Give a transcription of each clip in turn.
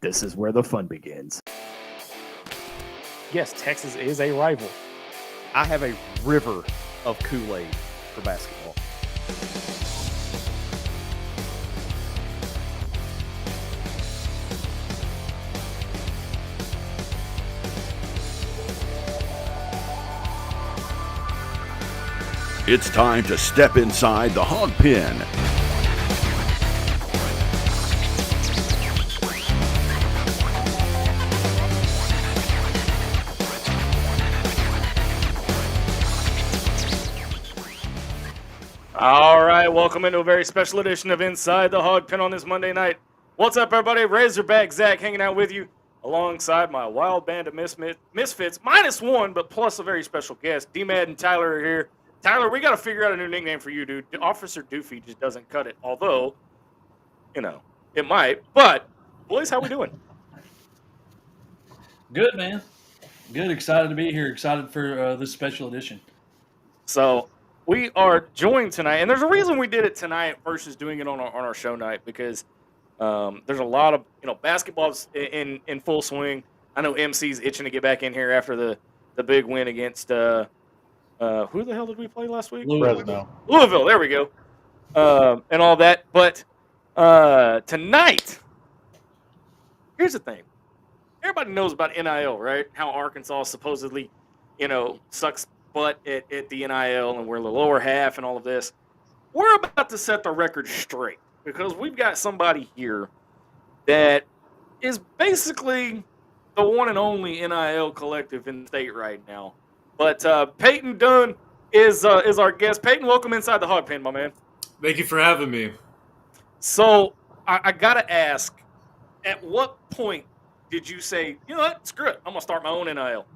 This is where the fun begins. Yes, Texas is a rival. I have a river of Kool-Aid for basketball. It's time to step inside the Hawg Pen. All right, welcome into a very special edition of Inside the Hawg Pen on this Monday night. What's up, everybody? Razorback Zach hanging out with you alongside my wild band of misfits, minus one, but plus a very special guest. D-Mad and Tyler are here. Tyler, we got to figure out a new nickname for you, dude. Officer Doofy just doesn't cut it, although, you know, it might. But, boys, how we doing? Good, man. Good. Excited to be here. Excited for this special edition. So, we are joined tonight, and there's a reason we did it tonight versus doing it on our show night, because there's a lot of, basketball's in full swing. I know MC's itching to get back in here after the big win against who the hell did we play last week? Louisville, there we go. And all that. But tonight, here's the thing. Everybody knows about NIL, right? How Arkansas supposedly, sucks butt at the NIL, and we're in the lower half and all of this. We're about to set the record straight, because we've got somebody here that is basically the one and only NIL collective in the state right now. But Payton Dunn is our guest. Payton, welcome inside the Hawg Pen, my man. Thank you for having me. So I got to ask, at what point did you say, you know what, screw it, I'm going to start my own NIL?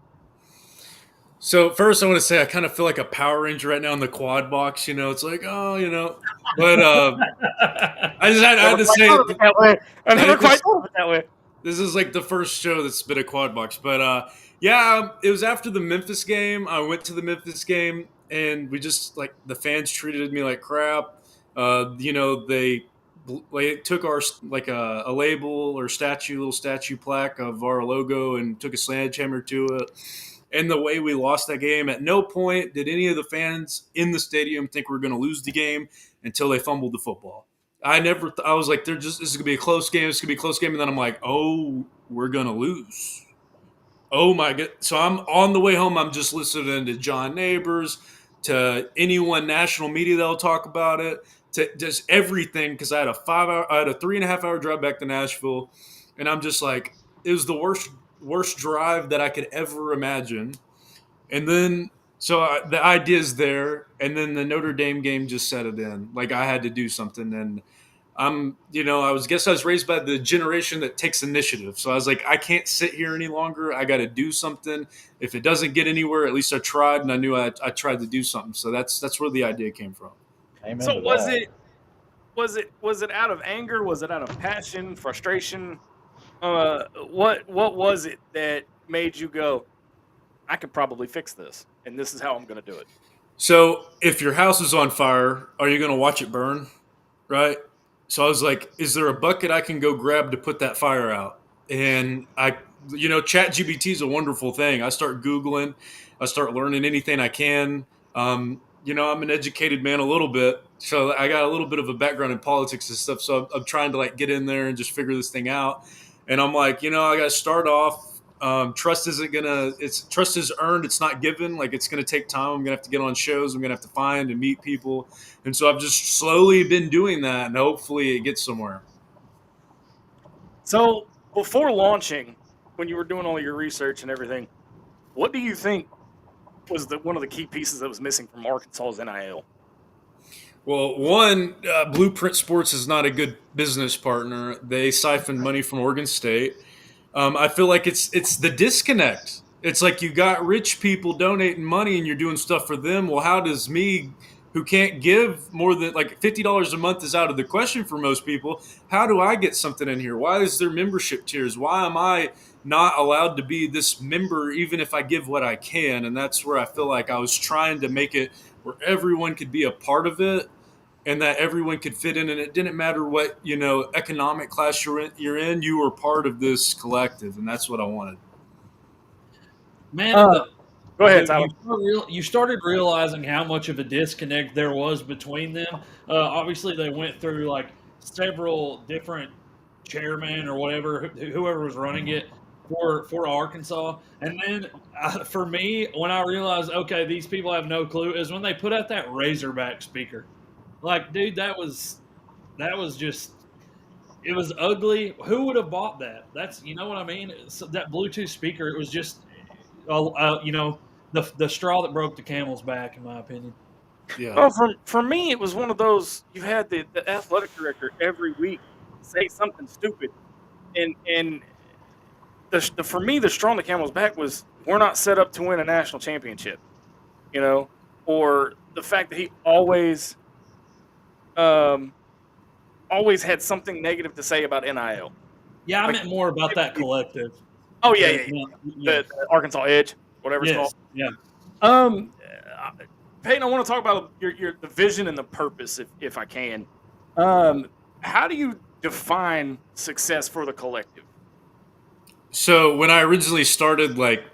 So first I want to say I kind of feel like a Power Ranger right now in the quad box. It's like, But I had to say it that way. I never quite thought of it that way. This is like the first show that's been a quad box. But it was after the Memphis game. I went to the Memphis game, and we just, the fans treated me like crap. They took our, a label or little statue plaque of our logo and took a sledgehammer to it. And the way we lost that game, at no point did any of the fans in the stadium think we were going to lose the game until they fumbled the football. I was like, this is going to be a close game. It's going to be a close game. And then I'm like, oh, we're going to lose. Oh my God. So I'm on the way home. I'm just listening to John Neighbors, to anyone national media that'll talk about it, to just everything. Cause I had a 3.5 hour drive back to Nashville. And I'm just like, it was the worst drive that I could ever imagine. And then, the idea's there. And then the Notre Dame game just set it in. I had to do something. And I was raised by the generation that takes initiative. So I was like, I can't sit here any longer. I got to do something. If it doesn't get anywhere, at least I tried, and I knew I tried to do something. So that's where the idea came from. Amen. So was it out of anger? Was it out of passion, frustration? What was it that made you go, I could probably fix this, and this is how I'm going to do it? So if your house is on fire, are you going to watch it burn? Right? So I was like, is there a bucket I can go grab to put that fire out? And ChatGPT is a wonderful thing. I start Googling. I start learning anything I can. I'm an educated man a little bit. So I got a little bit of a background in politics and stuff. So I'm trying to get in there and just figure this thing out. And I'm like, I got to start off. Trust is earned. It's not given. It's going to take time. I'm going to have to get on shows. I'm going to have to find and meet people. And so I've just slowly been doing that, and hopefully it gets somewhere. So before launching, when you were doing all your research and everything, what do you think was one of the key pieces that was missing from Arkansas's NIL? Well, one, Blueprint Sports is not a good business partner. They siphon money from Oregon State. I feel like it's the disconnect. It's like you got rich people donating money and you're doing stuff for them. Well, how does me, who can't give more than $50 a month is out of the question for most people, how do I get something in here? Why is there membership tiers? Why am I not allowed to be this member even if I give what I can? And that's where I feel like I was trying to make it where everyone could be a part of it. and that everyone could fit in, and it didn't matter what economic class you're in. You were part of this collective, and that's what I wanted. Man, Go ahead, Tyler. you started realizing how much of a disconnect there was between them. Obviously, they went through like several different chairmen or whatever, whoever was running it for Arkansas. And then for me, when I realized, okay, these people have no clue, is when they put out that Razorback speaker. Like, dude, that was just, it was ugly. Who would have bought that? That's, you know what I mean? So that Bluetooth speaker, it was just, the straw that broke the camel's back, in my opinion. Yeah. Well, for me, it was one of those. You had the athletic director every week say something stupid, and for me, the straw on the camel's back was we're not set up to win a national championship, or the fact that he always had something negative to say about NIL. Yeah, I Like, meant more about that collective. Oh yeah. Yeah. The Arkansas Edge, whatever it's called. Yeah. Payton, I want to talk about the vision and the purpose, if I can. How do you define success for the collective? So when I originally started, like,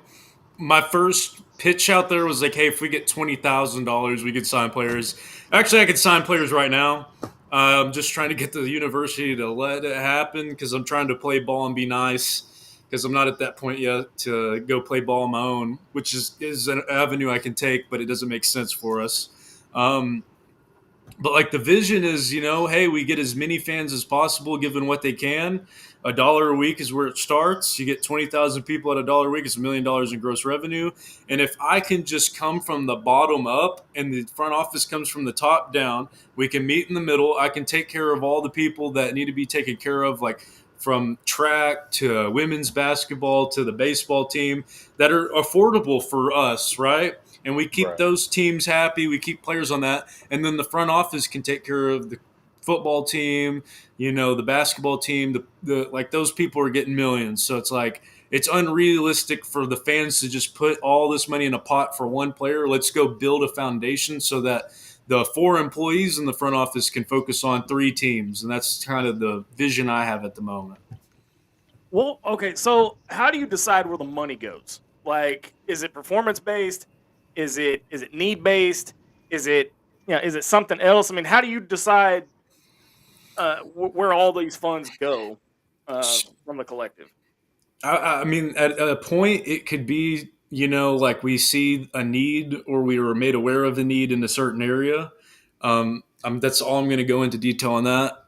my first pitch out there was like, hey, if we get $20,000, we could sign players. Actually, I could sign players right now. I'm just trying to get the university to let it happen because I'm trying to play ball and be nice because I'm not at that point yet to go play ball on my own, which is an avenue I can take, but it doesn't make sense for us. But like the vision is, hey, we get as many fans as possible given what they can. $1 a week is where it starts. You get 20,000 people at $1 a week. It's $1 million in gross revenue. And if I can just come from the bottom up and the front office comes from the top down, we can meet in the middle. I can take care of all the people that need to be taken care of, like from track to women's basketball to the baseball team, that are affordable for us, right? And we keep those teams happy. We keep players on that. And then the front office can take care of the football team, the basketball team, the like those people are getting millions. So it's like, it's unrealistic for the fans to just put all this money in a pot for one player. Let's go build a foundation so that the 4 employees in the front office can focus on 3 teams. And that's kind of the vision I have at the moment. Well, okay, so how do you decide where the money goes? Like, is it performance based? Is it need based? Is it something else? I mean, how do you decide where all these funds go from the collective? I mean, at a point, it could be, like we see a need or we were made aware of the need in a certain area. That's all I'm going to go into detail on that.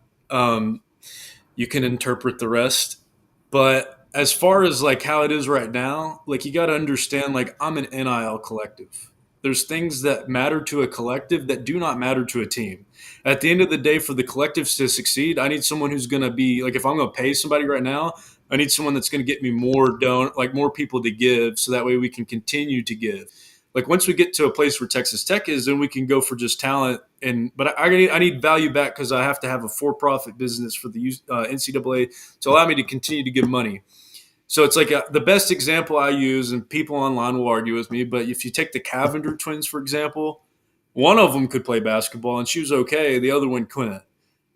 You can interpret the rest. But as far as like how it is right now, like you got to understand, like I'm an NIL collective. There's things that matter to a collective that do not matter to a team. At the end of the day, for the collectives to succeed, I need someone who's going to be like, if I'm going to pay somebody right now, I need someone that's going to get me more people to give, so that way we can continue to give. Like once we get to a place where Texas Tech is, then we can go for just talent. But I need value back because I have to have a for-profit business for the NCAA to allow me to continue to give money. So it's like the best example I use, and people online will argue with me, but if you take the Cavender twins, for example, one of them could play basketball and she was okay. The other one couldn't.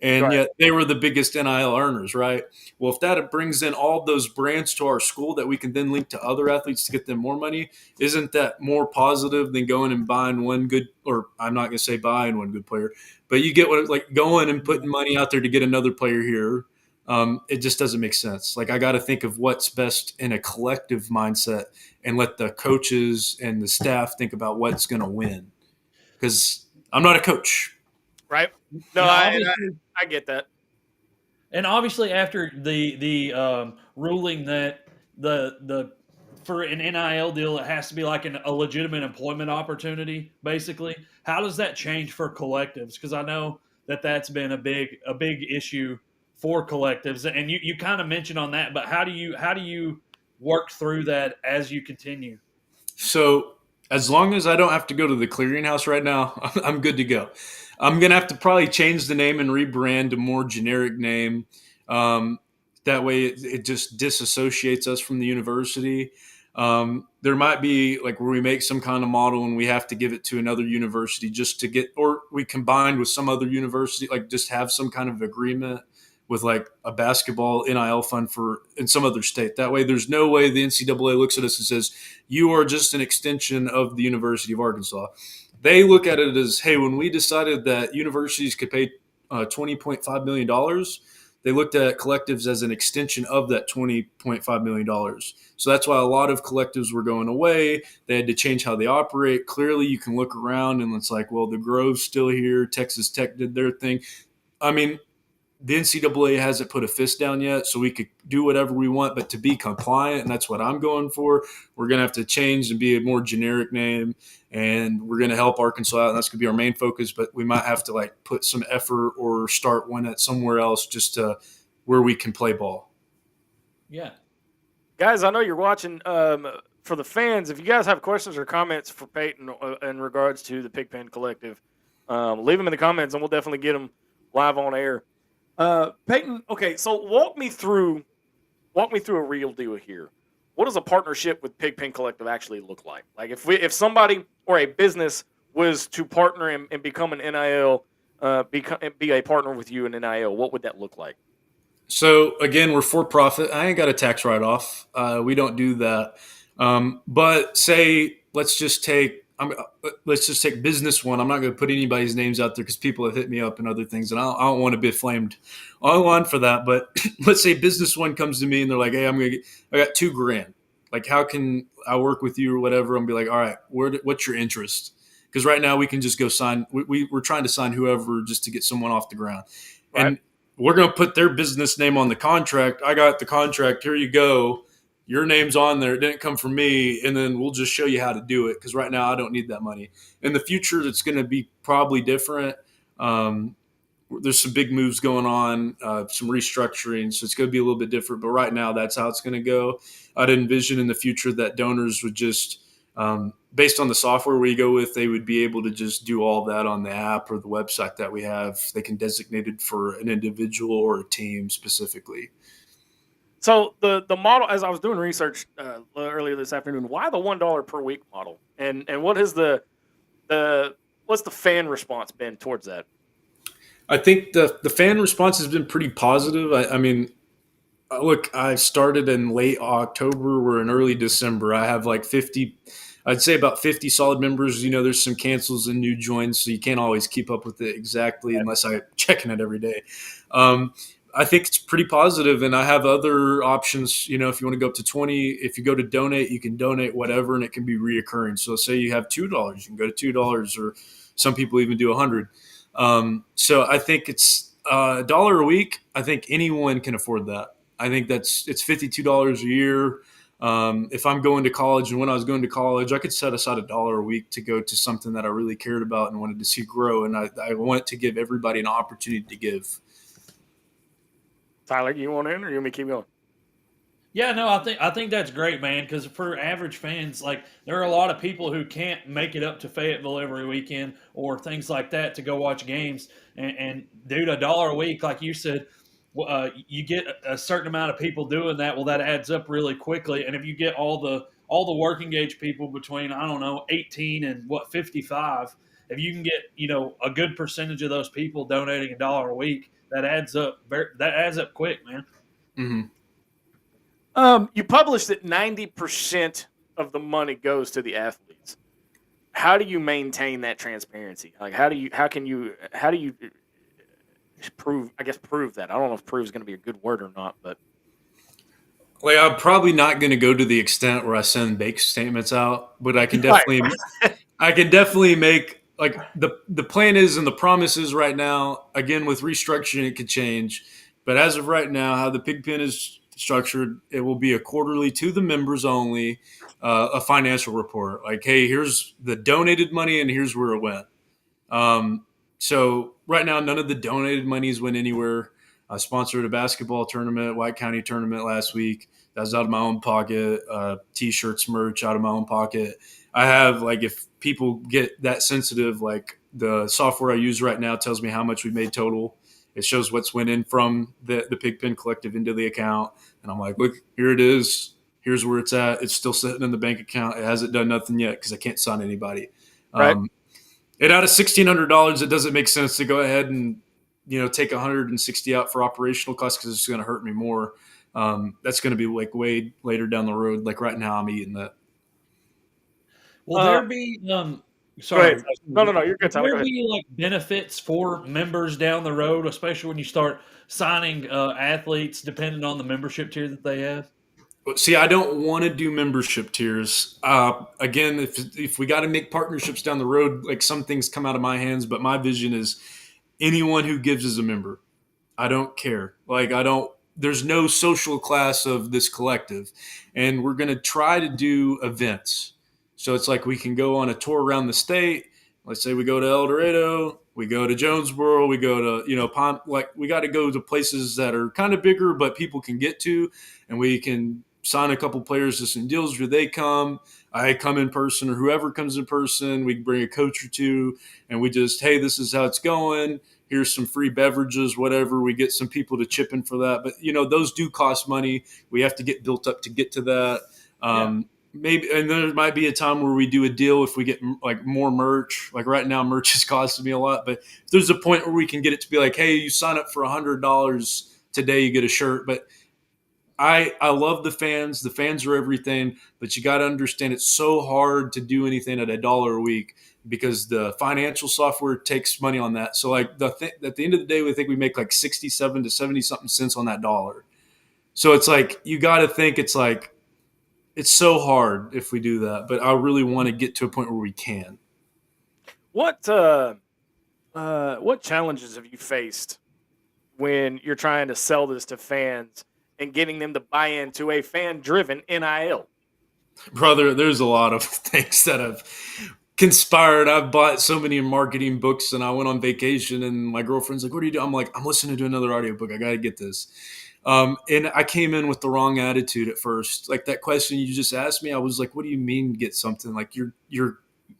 And yet they were the biggest NIL earners, right? Well, if that brings in all those brands to our school that we can then link to other athletes to get them more money, isn't that more positive than going and buying one good, or I'm not going to say buying one good player, but you get what, like going and putting money out there to get another player here. It just doesn't make sense. Like I got to think of what's best in a collective mindset and let the coaches and the staff think about what's going to win. Because I'm not a coach. Right. No, I get that. And obviously, after the ruling that the for an NIL deal, it has to be like a legitimate employment opportunity. Basically, how does that change for collectives? Because I know that's been a big issue for collectives, and you kind of mentioned on that. But how do you work through that as you continue? So as long as I don't have to go to the clearinghouse right now, I'm good to go. I'm going to have to probably change the name and rebrand to a more generic name. That way it just disassociates us from the university. There might be like where we make some kind of model and we have to give it to another university just to get, or we combined with some other university, like just have some kind of agreement with like a basketball NIL fund for in some other state. That way, there's no way the NCAA looks at us and says, you are just an extension of the University of Arkansas. They look at it as, hey, when we decided that universities could pay $20.5 million, they looked at collectives as an extension of that $20.5 million. So that's why a lot of collectives were going away. They had to change how they operate. Clearly, you can look around and it's like, well, the Grove's still here. Texas Tech did their thing. I mean, the NCAA hasn't put a fist down yet, so we could do whatever we want, but to be compliant, and that's what I'm going for, we're going to have to change and be a more generic name, and we're going to help Arkansas out, and that's going to be our main focus, but we might have to like put some effort or start one at somewhere else just to where we can play ball. Yeah. Guys, I know you're watching. For the fans, if you guys have questions or comments for Payton in regards to the Pigpen Collective, leave them in the comments, and we'll definitely get them live on air. Payton, okay, so walk me through a real deal here. What does a partnership with Pigpen Collective actually look like? Like if somebody or a business was to partner and become an NIL, be a partner with you in NIL, what would that look like? So again, we're for profit. I ain't got a tax write off. We don't do that. But say let's just take Business One. I'm not going to put anybody's names out there because people have hit me up and other things, and I don't want to be flamed on for that. But let's say Business One comes to me and they're like, "Hey, I got $2,000. Like, how can I work with you or whatever?" I'm be like, "All right, what's your interest?" Because right now we can just go sign. We're trying to sign whoever just to get someone off the ground, Right. And we're going to put their business name on the contract. I got the contract. Here you go. Your name's on there. It didn't come from me. And then we'll just show you how to do it. Because right now I don't need that money. In the future, it's going to be probably different. There's some big moves going on, some restructuring. So it's going to be a little bit different. But right now, that's how it's going to go. I'd envision in the future that donors would just, based on the software we go with, they would be able to just do all that on the app or the website that we have. They can designate it for an individual or a team specifically. So the model, as I was doing research earlier this afternoon, why the $1 per week model, and what is what's the fan response been towards that? I think the fan response has been pretty positive. I mean, look, I started in late October. We're in early December. I have like 50. I'd say about 50 solid members. You know, there's some cancels and new joins, so you can't always keep up with it exactly unless I'm checking it every day. I think it's pretty positive, and I have other options. You know, if you want to go up to 20, if you go to donate, you can donate whatever, and it can be reoccurring. So say you have $2, you can go to $2, or some people even do 100. So I think it's $1 a week. I think anyone can afford that. I think it's $52 a year. If I'm going to college, and when I was going to college, I could set aside $1 a week to go to something that I really cared about and wanted to see grow. And I want to give everybody an opportunity to give. Tyler, you want in, or you want me to keep going? Yeah, no, I think that's great, man. Because for average fans, like there are a lot of people who can't make it up to Fayetteville every weekend or things like that to go watch games. And dude, $1 a week, like you said, you get a certain amount of people doing that. Well, that adds up really quickly. And if you get all the working age people between 18 and 55, if you can get a good percentage of those people donating $1 a week, that adds up. That adds up quick, man. Mm-hmm. You published that 90% of the money goes to the athletes. How do you maintain that transparency? Like, how do you prove that? I don't know if prove is going to be a good word or not, but like, I'm probably not going to go to the extent where I send bank statements out, but I can definitely make, like, the plan is and the promise is right now, again, with restructuring, it could change. But as of right now, how the Pigpen is structured, it will be a quarterly to the members only, a financial report. Like, hey, here's the donated money and here's where it went. So right now, none of the donated monies went anywhere. I sponsored a basketball tournament, White County tournament last week. That was out of my own pocket. T-shirts, merch out of my own pocket. I have, like, if people get that sensitive, like the software I use right now tells me how much we made total. It shows what's went in from the Pigpen Collective into the account. And I'm like, look, here it is. Here's where it's at. It's still sitting in the bank account. It hasn't done nothing yet because I can't sign anybody. Right. And out of $1,600, it doesn't make sense to go ahead and take 160 out for operational costs because it's going to hurt me more. That's going to be like way later down the road. Like right now, I'm eating that. Will there be Sorry. sorry? No, you're good, Will Tyler. Go there ahead. be like benefits for members down the road, especially when you start signing athletes depending on the membership tier that they have? See, I don't want to do membership tiers. Again, if we got to make partnerships down the road, like some things come out of my hands, but my vision is anyone who gives is a member. I don't care. Like I don't. There's no social class of this collective, and we're going to try to do events. So it's like we can go on a tour around the state. Let's say we go to El Dorado, we go to Jonesboro, we go to like we got to go to places that are kind of bigger, but people can get to, and we can sign a couple players to some deals where they come. I come in person, or whoever comes in person. We bring a coach or two, and we just, hey, this is how it's going. Here's some free beverages, whatever. We get some people to chip in for that. But, those do cost money. We have to get built up to get to that. Maybe, and there might be a time where we do a deal if we get like more merch. Like right now, merch is costing me a lot. But if there's a point where we can get it to be like, hey, you sign up for $100 today, you get a shirt. But I love the fans. The fans are everything. But you got to understand it's so hard to do anything at $1 a week, because the financial software takes money on that. So like at the end of the day, we think we make like 67 to 70 something cents on that dollar. So it's like, you got to think it's like, it's so hard if we do that, but I really want to get to a point where we can. What challenges have you faced when you're trying to sell this to fans and getting them to buy into a fan-driven NIL? Brother, there's a lot of things that have conspired. I've bought so many marketing books, and I went on vacation, and my girlfriend's like, what are you doing? I'm like, I'm listening to another audiobook. I got to get this. And I came in with the wrong attitude at first. Like that question you just asked me, I was like, what do you mean get something? Like you're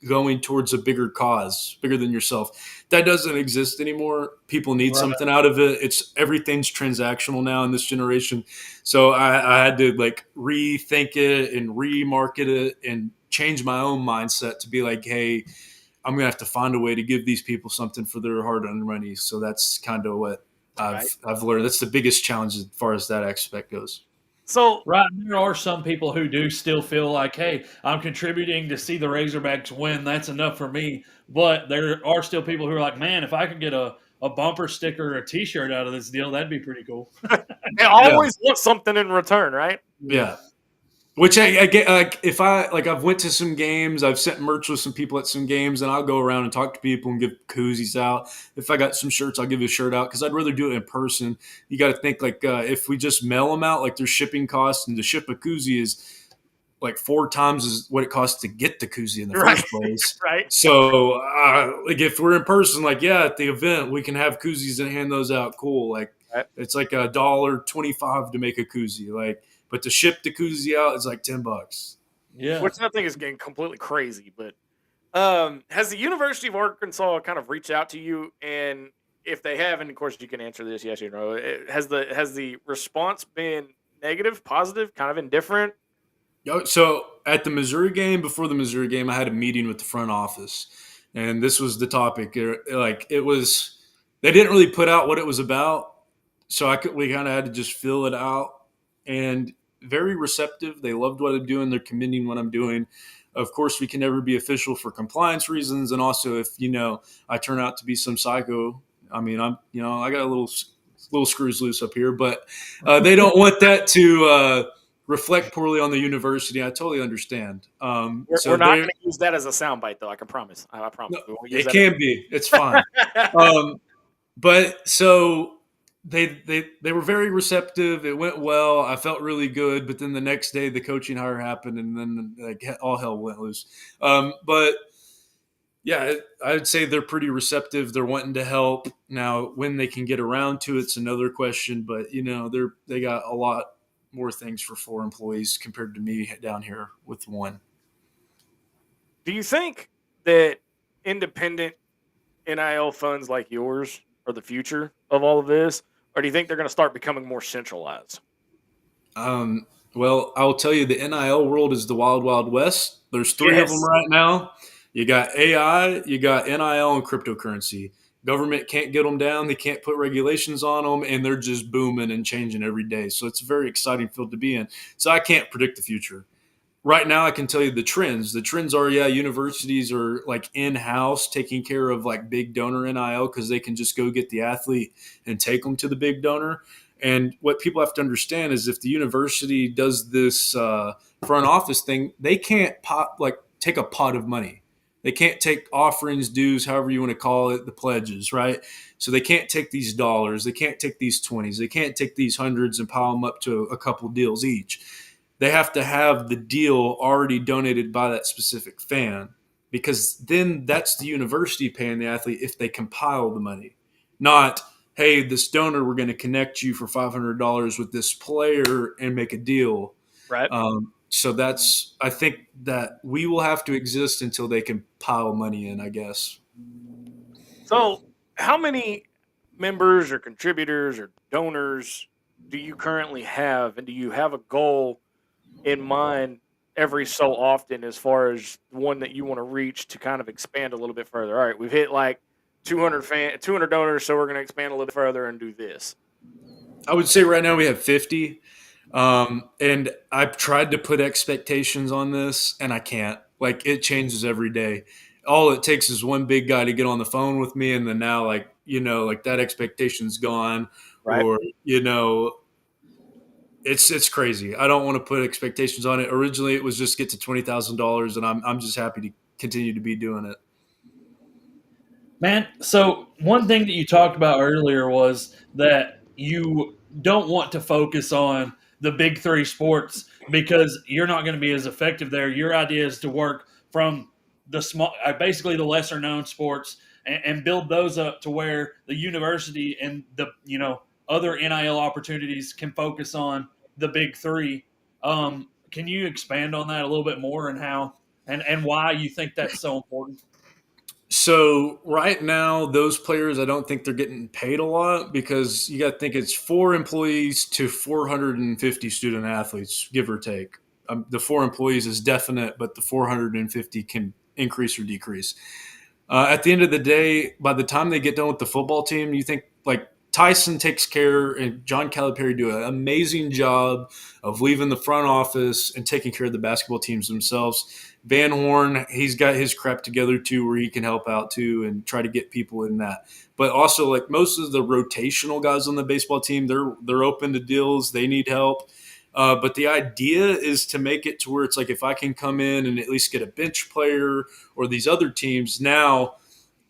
going towards a bigger cause, bigger than yourself. That doesn't exist anymore. People need something out of it. Everything's transactional now in this generation. So I had to like rethink it and remarket it and change my own mindset to be like, hey, I'm going to have to find a way to give these people something for their hard-earned money. So that's kind of what I've learned. That's the biggest challenge as far as that aspect goes. So there are some people who do still feel like, hey, I'm contributing to see the Razorbacks win. That's enough for me. But there are still people who are like, man, if I could get a bumper sticker or a T-shirt out of this deal, that'd be pretty cool. they always want something in return, right? Yeah. Which I get, like, if I've went to some games, I've sent merch with some people at some games, and I'll go around and talk to people and give koozies out. If I got some shirts, I'll give a shirt out because I'd rather do it in person. You got to think like if we just mail them out, like there's shipping costs, and to ship a koozie is like 4 times is what it costs to get the koozie in the first place. Right. So like if we're in person, like at the event, we can have koozies and hand those out. Cool. Like it's like $1.25 to make a koozie. Like. But to ship the koozie out is like $10. Yeah. Which I think is getting completely crazy. But has the University of Arkansas kind of reached out to you? And if they have, and of course you can answer this yes or no, has the response been negative, positive, kind of indifferent? So at the Missouri game, before the Missouri game, I had a meeting with the front office. And this was the topic. Like it was, they didn't really put out what it was about. So we kind of had to just fill it out. And very receptive. They loved what I'm doing. They're commending what I'm doing. Of course, we can never be official for compliance reasons. And also if, I turn out to be some psycho, I mean, I got a little screws loose up here, but they don't want that to reflect poorly on the university. I totally understand. We're not going to use that as a soundbite, though. I can promise. I promise. No, it can be. It's fine. But so they were very receptive. It went well. I felt really good. But then the next day, the coaching hire happened, and then like all hell went loose. But yeah, I'd say they're pretty receptive. They're wanting to help. Now, when they can get around to it's another question. But they got a lot more things for 4 employees compared to me down here with 1. Do you think that independent NIL funds like yours are the future of all of this? Or do you think they're going to start becoming more centralized? Well, I'll tell you, the NIL world is the wild, wild west. There's three of them Yes. right now. You got AI, you got NIL, and cryptocurrency. Government can't get them down. They can't put regulations on them, and they're just booming and changing every day. So it's a very exciting field to be in. So I can't predict the future. Right now, I can tell you the trends. The trends are, yeah, universities are like in-house taking care of like big donor NIL because they can just go get the athlete and take them to the big donor. And what people have to understand is if the university does this front office thing, they can't take a pot of money. They can't take offerings, dues, however you want to call it, the pledges, right? So they can't take these dollars, they can't take these 20s, they can't take these hundreds and pile them up to a couple deals each. They have to have the deal already donated by that specific fan because then that's the university paying the athlete if they compile the money, not, hey, this donor, we're going to connect you for $500 with this player and make a deal. Right. So I think that we will have to exist until they can pile money in, I guess. So, how many members or contributors or donors do you currently have, and do you have a goal in mind every so often as far as one that you want to reach to kind of expand a little bit further? All right, we've hit like 200 donors, so we're going to expand a little bit further and do this. I would say right now we have 50. And I've tried to put expectations on this, and I can't. Like, it changes every day. All it takes is one big guy to get on the phone with me, and then now, like that expectation's gone, Right. or it's crazy. I don't want to put expectations on it. Originally, it was just get to $20,000, and I'm just happy to continue to be doing it. Man, so one thing that you talked about earlier was that you don't want to focus on the big three sports because you're not going to be as effective there. Your idea is to work from the small, basically the lesser known sports, and build those up to where the university and the other NIL opportunities can focus on the big three. Can you expand on that a little bit more and how and why you think that's so important? So right now, those players, I don't think they're getting paid a lot because you got to think it's 4 employees to 450 student athletes, give or take. The 4 employees is definite, but the 450 can increase or decrease. At the end of the day, by the time they get done with the football team, you think like Tyson takes care and John Calipari do an amazing job of leaving the front office and taking care of the basketball teams themselves. Van Horn, he's got his crap together too, where he can help out too and try to get people in that. But also, like most of the rotational guys on the baseball team, they're open to deals. They need help. But the idea is to make it to where it's like if I can come in and at least get a bench player or these other teams, now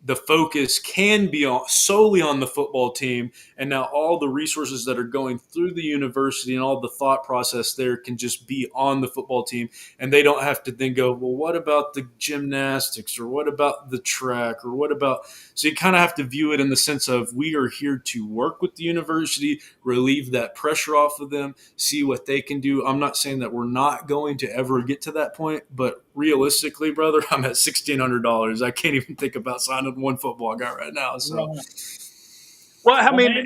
the focus can be solely on the football team. And now all the resources that are going through the university and all the thought process there can just be on the football team. And they don't have to then go, well, what about the gymnastics or what about the track or what about, so you kind of have to view it in the sense of we are here to work with the university, relieve that pressure off of them, see what they can do. I'm not saying that we're not going to ever get to that point, but realistically, brother, I'm at $1,600. I can't even think about signing one football guy right now. So, Well, I mean, man,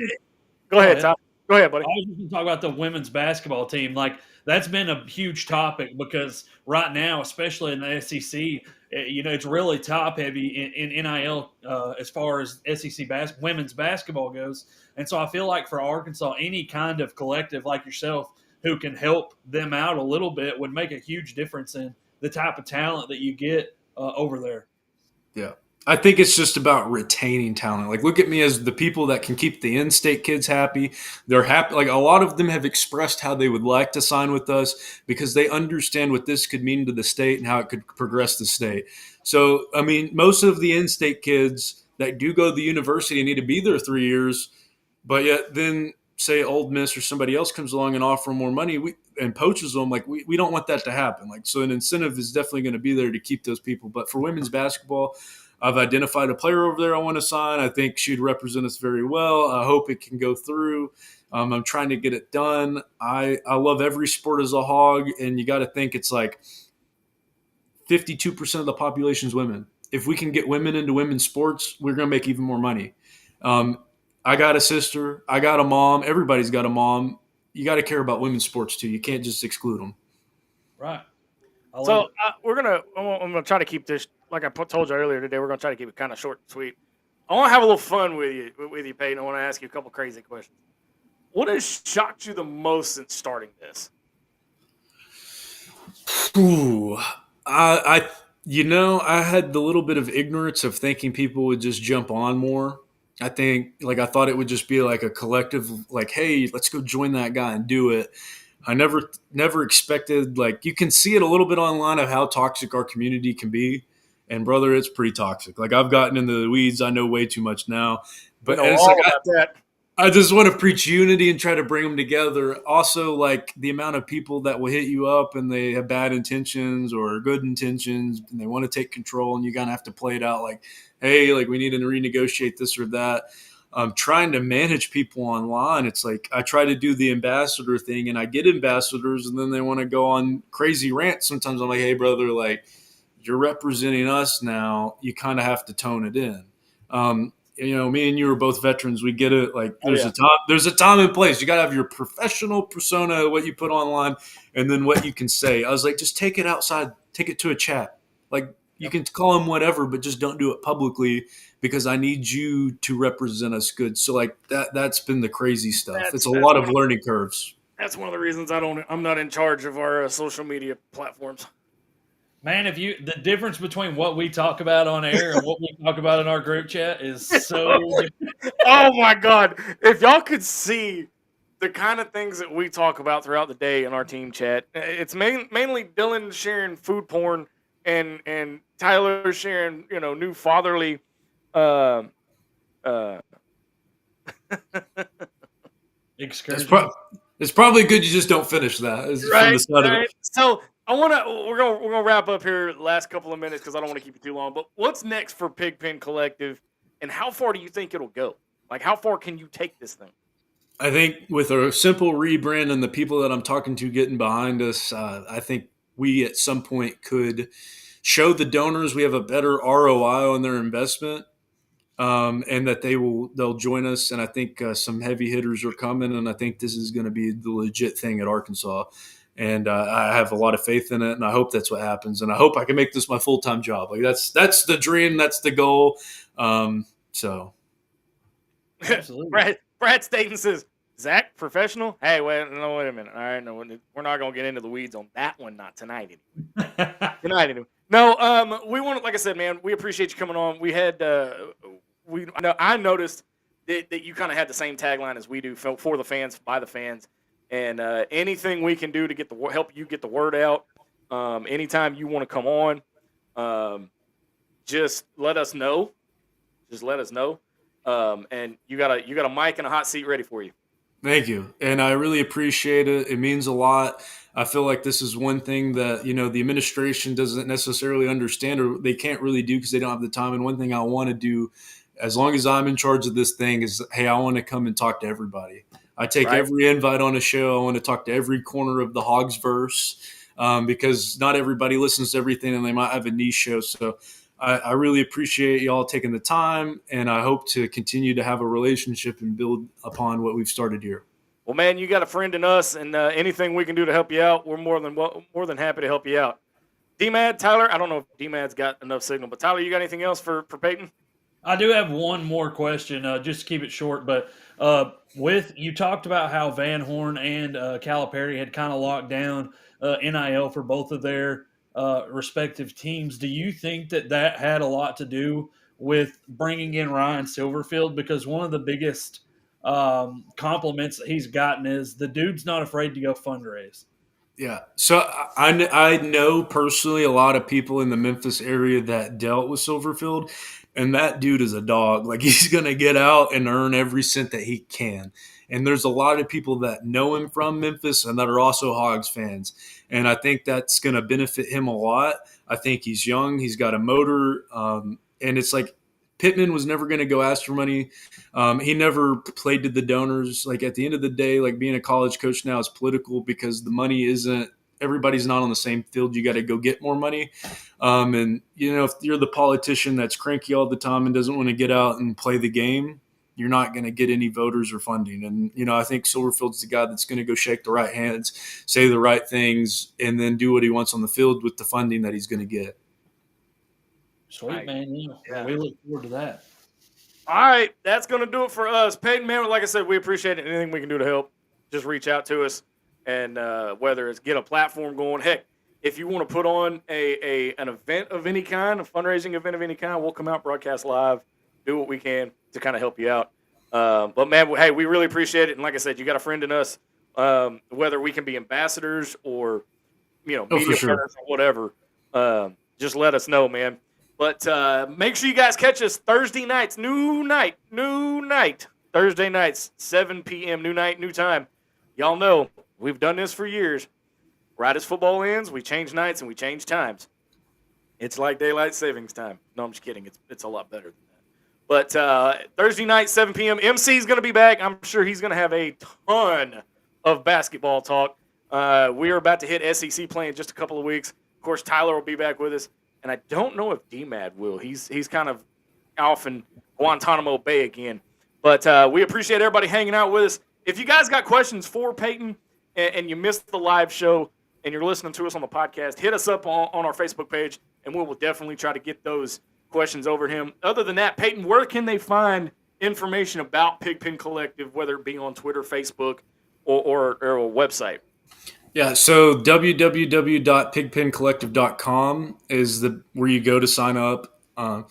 go ahead, Tom. Go ahead, buddy. I was just going to talk about the women's basketball team. Like, that's been a huge topic because right now, especially in the SEC, it's really top heavy in NIL as far as SEC women's basketball goes. And so I feel like for Arkansas, any kind of collective like yourself who can help them out a little bit would make a huge difference in the type of talent that you get over there. yeah. I think it's just about retaining talent. Like, look at me as the people that can keep the in-state kids happy. They're happy. Like, a lot of them have expressed how they would like to sign with us because they understand what this could mean to the state and how it could progress the state. So, I mean, most of the in-state kids that do go to the university need to be there 3 years, but yet then say Old Miss or somebody else comes along and offer more money and poaches them. Like, we don't want that to happen. Like, so an incentive is definitely going to be there to keep those people. But for women's basketball, I've identified a player over there I want to sign. I think she'd represent us very well. I hope it can go through. I'm trying to get it done. I love every sport as a hog, and you got to think it's like 52% of the population is women. If we can get women into women's sports, we're going to make even more money. I got a sister. I got a mom. Everybody's got a mom. you got to care about women's sports too. You can't just exclude them. Right. I love So it. I'm gonna try to keep this, like I told you earlier today. We're gonna try to keep it kind of short and sweet. I want to have a little fun with you, Peyton. I want to ask you a couple crazy questions. What has shocked you the most since starting this? Ooh, I had the little bit of ignorance of thinking people would just jump on more. I thought it would just be like a collective, like, hey, let's go join that guy and do it. I never expected, like, you can see it a little bit online of how toxic our community can be. And brother, it's pretty toxic. Like, I've gotten into the weeds. I know way too much now, We but know and it's all like about that. I just want to preach unity and try to bring them together. Also, like the amount of people that will hit you up and they have bad intentions or good intentions and they want to take control, and you're going to have to play it out like, hey, like we need to renegotiate this or that. Trying to manage people online, it's like I try to do the ambassador thing and I get ambassadors and then they want to go on crazy rants. Sometimes I'm like, hey, brother, like you're representing us now. You kind of have to tone it in. Me and you are both veterans. We get it. Like there's a time and place. You got to have your professional persona, what you put online, and then what you can say. I was like, just take it outside, take it to a chat. Like you can call them whatever, but just don't do it publicly because I need you to represent us good. So like that's been the crazy stuff. It's a lot of learning curves. That's one of the reasons I'm not in charge of our social media platforms. Man, the difference between what we talk about on air and what we talk about in our group chat is so different. Oh my God. If y'all could see the kind of things that we talk about throughout the day in our team chat, it's mainly Dylan sharing food porn and Tyler sharing, new fatherly excursion. It's probably good you just don't finish that. From the start of it. So we're gonna wrap up here last couple of minutes because I don't want to keep you too long. But what's next for Pigpen Collective, and how far do you think it'll go? Like, how far can you take this thing? I think with a simple rebrand and the people that I'm talking to getting behind us, I think we at some point could show the donors we have a better ROI on their investment, and that they'll join us. And I think some heavy hitters are coming, and I think this is going to be the legit thing at Arkansas. And I have a lot of faith in it, and I hope that's what happens. And I hope I can make this my full-time job. Like that's the dream, that's the goal. So, Absolutely. Brad Staten says, Zach, professional? Hey, wait a minute. All right, no, we're not gonna get into the weeds on that one. Not tonight. Tonight, anyway. No, we want, like I said, man, we appreciate you coming on. We had, I noticed that you kind of had the same tagline as we do for the fans, by the fans. And anything we can do to help you get the word out, anytime you want to come on, just let us know. Just let us know. And you got a mic and a hot seat ready for you. Thank you. And I really appreciate it. It means a lot. I feel like this is one thing that, the administration doesn't necessarily understand or they can't really do because they don't have the time. And one thing I want to do, as long as I'm in charge of this thing, is, hey, I want to come and talk to everybody. I take every invite on a show. I want to talk to every corner of the Hogs verse, because not everybody listens to everything and they might have a niche show. So I really appreciate y'all taking the time, and I hope to continue to have a relationship and build upon what we've started here. Well, man, you got a friend in us, and anything we can do to help you out, we're more than happy to help you out. D-Mad, Tyler, I don't know if D-Mad's got enough signal, but Tyler, you got anything else for Peyton? I do have one more question, just to keep it short. But you talked about how Van Horn and Calipari had kind of locked down NIL for both of their respective teams. Do you think that had a lot to do with bringing in Ryan Silverfield? Because one of the biggest compliments that he's gotten is the dude's not afraid to go fundraise. Yeah. So I know personally a lot of people in the Memphis area that dealt with Silverfield, and that dude is a dog. Like, he's going to get out and earn every cent that he can. And there's a lot of people that know him from Memphis and that are also Hogs fans. And I think that's going to benefit him a lot. I think he's young. He's got a motor. And it's like Pittman was never going to go ask for money. He never played to the donors. Like, at the end of the day, like, being a college coach now is political because the money isn't – everybody's not on the same field. You got to go get more money. And, if you're the politician that's cranky all the time and doesn't want to get out and play the game, you're not going to get any voters or funding. And, I think Silverfield's the guy that's going to go shake the right hands, say the right things, and then do what he wants on the field with the funding that he's going to get. Sweet, Right. man. Yeah. We look forward to that. All right, that's going to do it for us. Payton, man, like I said, we appreciate it. Anything we can do to help, just reach out to us. And whether it's get a platform going, heck, if you want to put on an event of any kind, a fundraising event of any kind, we'll come out, broadcast live, do what we can to kind of help you out. But, man, hey, we really appreciate it. And like I said, you got a friend in us, whether we can be ambassadors or, media partners or whatever, just let us know, man. But make sure you guys catch us Thursday nights, new night, Thursday nights, 7 p.m., new night, new time. Y'all know we've done this for years. Right as football ends, we change nights and we change times. It's like daylight savings time. No, I'm just kidding. It's a lot better than that. But Thursday night, 7 p.m., MC is going to be back. I'm sure he's going to have a ton of basketball talk. We are about to hit SEC play in just a couple of weeks. Of course, Tyler will be back with us. And I don't know if D-Mad will. He's kind of off in Guantanamo Bay again. But we appreciate everybody hanging out with us. If you guys got questions for Payton and you missed the live show and you're listening to us on the podcast, hit us up on our Facebook page, and we will definitely try to get those questions over to him. Other than that, Payton, where can they find information about Pigpen Collective, whether it be on Twitter, Facebook, or a website? Yeah, so www.pigpencollective.com is where you go to sign up. I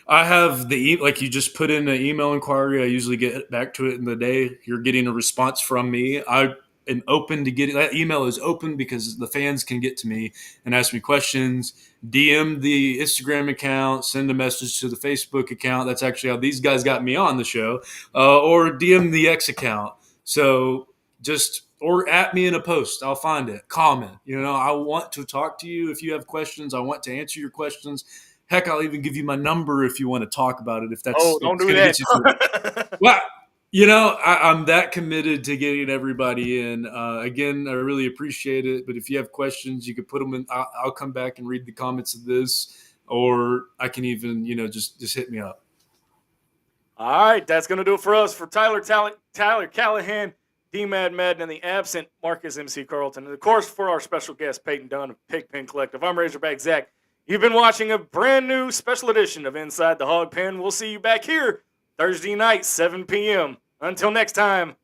have like you just put in an email inquiry. I usually get back to it in the day. You're getting a response from me. I am open to getting that email is open because the fans can get to me and ask me questions. DM the Instagram account, send a message to the Facebook account. That's actually how these guys got me on the show, or DM the X account. So or at me in a post. I'll find it. Comment. I want to talk to you if you have questions. I want to answer your questions. Heck, I'll even give you my number if you want to talk about it. If that's don't do that. Well, I'm that committed to getting everybody in. Again, I really appreciate it. But if you have questions, you can put them in. I'll come back and read the comments of this, or I can even just hit me up. All right, that's going to do it for us. For Tyler Callahan, D-Mad Madden, and the absent Marcus MC Carlton. And, of course, for our special guest, Payton Dunn of Pigpen Collective, I'm Razorback Zach. You've been watching a brand new special edition of Inside the Hawg Pen. We'll see you back here Thursday night, 7 p.m. Until next time,